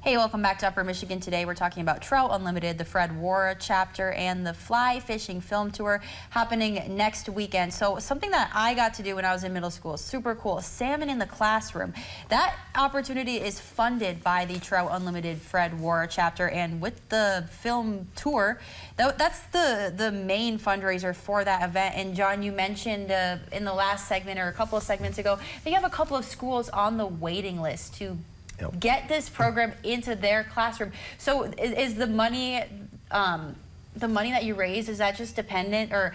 Hey, welcome back to Upper Michigan. Today we're talking about Trout Unlimited, the Fred Waara chapter, and the Fly Fishing Film Tour happening next weekend. So something that I got to do when I was in middle school, super cool, salmon in the classroom. That opportunity is funded by the Trout Unlimited Fred Waara chapter, and with the film tour, that's the main fundraiser for that event. And John, you mentioned in the last segment or a couple of segments ago, they have a couple of schools on the waiting list to get this program into their classroom. So is the money that you raise, is that just dependent, or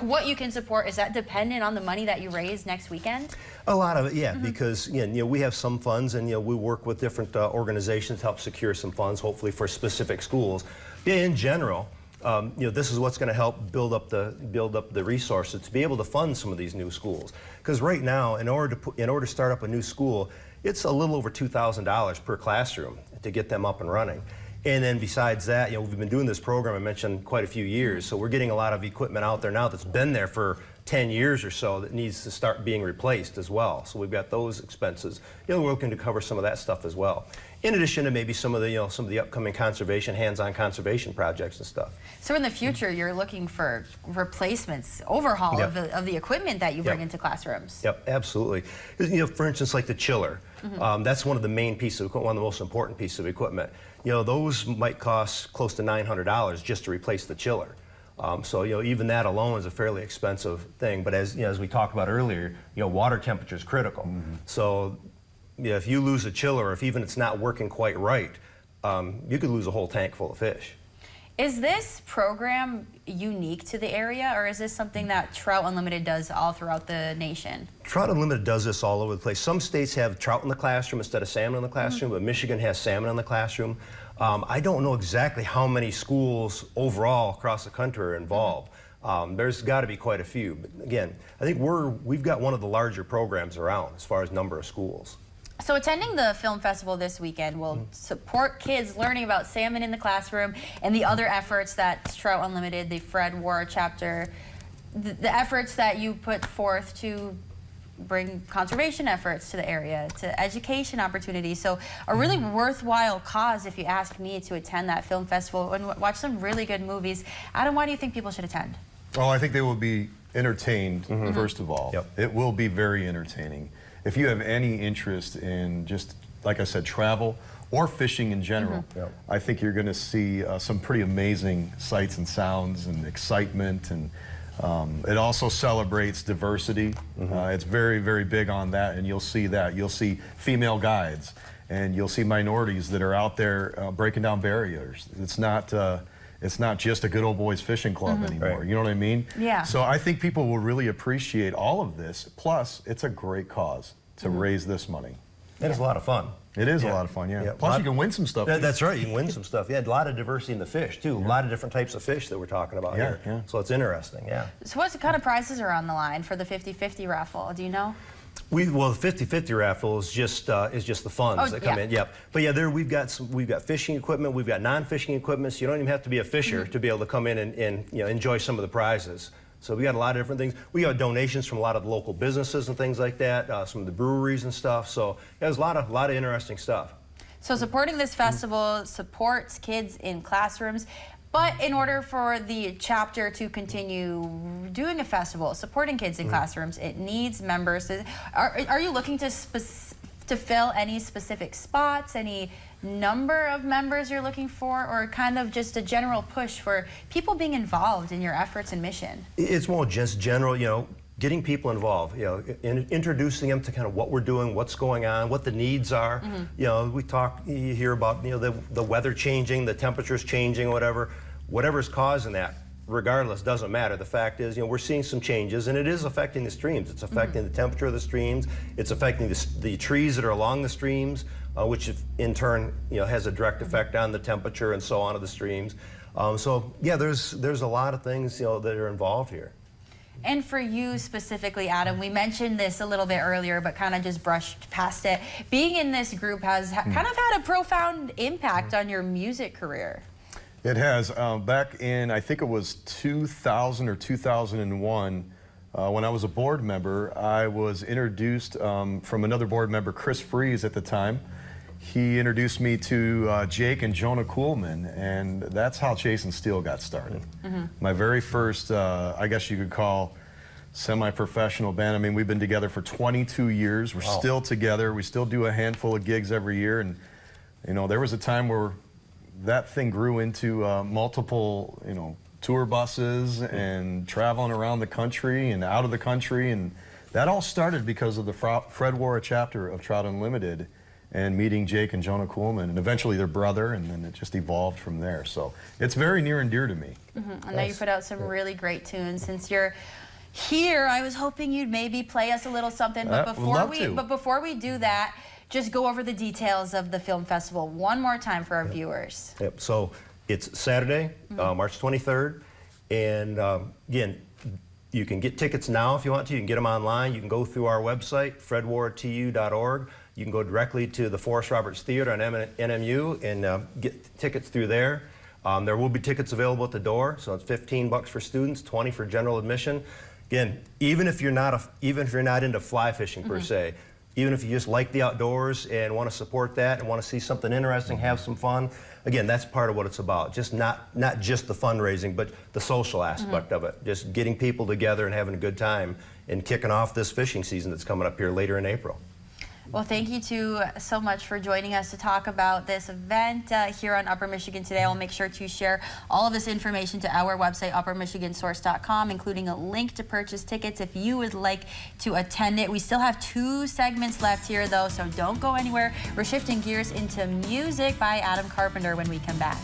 what you can support, is that dependent on the money that you raise next weekend? A lot of it, yeah, because we have some funds, and we work with different organizations to help secure some funds, hopefully for specific schools. Yeah, in general, this is what's going to help build up the resources to be able to fund some of these new schools. Because right now, in order to start up a new school, it's a little over $2,000 per classroom to get them up and running. And then besides that, we've been doing this program, I mentioned, quite a few years, so we're getting a lot of equipment out there now that's been there for 10 years or so that needs to start being replaced as well. So we've got those expenses. We're looking to cover some of that stuff as well, in addition to maybe some of the upcoming conservation, hands-on conservation projects and stuff. So in the future, you're looking for replacements, overhaul of the equipment that you bring into classrooms. Yep, absolutely. For instance, like the chiller. That's one of the main pieces of equipment, one of the most important pieces of equipment. Those might cost close to $900 just to replace the chiller. So even that alone is a fairly expensive thing. But as we talked about earlier, water temperature is critical. So if you lose a chiller, or if even it's not working quite right, you could lose a whole tank full of fish. Is this program unique to the area, or is this something that Trout Unlimited does all throughout the nation? Trout Unlimited does this all over the place. Some states have trout in the classroom instead of salmon in the classroom, but Michigan has salmon in the classroom. I don't know exactly how many schools overall across the country are involved. There's got to be quite a few. But again, I think we've got one of the larger programs around as far as number of schools. So attending the film festival this weekend will support kids learning about salmon in the classroom and the other efforts that Trout Unlimited, the Fred Waara chapter, the efforts that you put forth to bring conservation efforts to the area, to education opportunities. So a really worthwhile cause, if you ask me, to attend that film festival and watch some really good movies. Adam, why do you think people should attend? Oh, I think they will be entertained, first of all. It will be very entertaining. If you have any interest in, just like I said, travel or fishing in general, I think you're going to see some pretty amazing sights and sounds and excitement, and it also celebrates diversity. It's very, very big on that, and you'll see that. You'll see female guides, and you'll see minorities that are out there breaking down barriers. It's not just a good old boys fishing club anymore. You know what I mean? Yeah. So I think people will really appreciate all of this. Plus, it's a great cause to raise this money. And it's a lot of fun. It is a lot of fun, Plus, you can win some stuff. That's right, you can win some stuff. A lot of diversity in the fish, too. A lot of different types of fish that we're talking about here. So it's interesting, So what kind of prizes are on the line for the 50-50 raffle? Do you know? Well, the 50-50 raffle is just the funds that come in. But we've got fishing equipment, we've got non-fishing equipment, so you don't even have to be a fisher to be able to come in and enjoy some of the prizes. So we got a lot of different things. We got donations from a lot of the local businesses and things like that, some of the breweries and stuff. So there's a lot of interesting stuff. So supporting this festival supports kids in classrooms. But in order for the chapter to continue doing a festival, supporting kids in classrooms, it needs members. Are you looking to fill any specific spots, any number of members you're looking for, or kind of just a general push for people being involved in your efforts and mission? It's more just general, getting people involved, introducing them to kind of what we're doing, what's going on, what the needs are. You hear about the weather changing, the temperatures changing, whatever's causing that. Regardless, doesn't matter. The fact is, we're seeing some changes, and it is affecting the streams. It's affecting the temperature of the streams. It's affecting the trees that are along the streams, which in turn, has a direct effect on the temperature and so on of the streams. There's a lot of things, that are involved here. And for you specifically, Adam, we mentioned this a little bit earlier, but kind of just brushed past it. Being in this group has kind of had a profound impact on your music career. It has. Back in, I think it was 2000 or 2001, when I was a board member, I was introduced from another board member, Chris Freeze at the time. he introduced me to Jake and Jonah Kuhlman, and that's how Chase and Steele got started. My very first, I guess you could call, semi-professional band. I mean, we've been together for 22 years. We're still together. We still do a handful of gigs every year, and you know, there was a time where that thing grew into multiple, you know, tour buses and traveling around the country and out of the country, and that all started because of the Fred Waara chapter of Trout Unlimited and meeting Jake and Jonah Kuhlman, and eventually their brother, and then it just evolved from there. So it's very near and dear to me. I know you put out some really great tunes. Since you're here, I was hoping you'd maybe play us a little something, but before we do that, just go over the details of the film festival one more time for our viewers. Yep. So it's Saturday, March 23rd, and again, you can get tickets now if you want to. You can get them online. You can go through our website, fredwaaratu.org. You can go directly to the Forrest Roberts Theater on NMU and get tickets through there. There will be tickets available at the door, so it's $15 for students, $20 for general admission. Again, even if you're not into fly fishing per se, even if you just like the outdoors and want to support that and want to see something interesting, have some fun, again, that's part of what it's about. Just not just the fundraising, but the social aspect of it. Just getting people together and having a good time and kicking off this fishing season that's coming up here later in April. Well, thank you two so much for joining us to talk about this event here on Upper Michigan Today. I'll make sure to share all of this information to our website, uppermichigansource.com, including a link to purchase tickets if you would like to attend it. We still have 2 segments left here, though, so don't go anywhere. We're shifting gears into music by Adam Carpenter when we come back.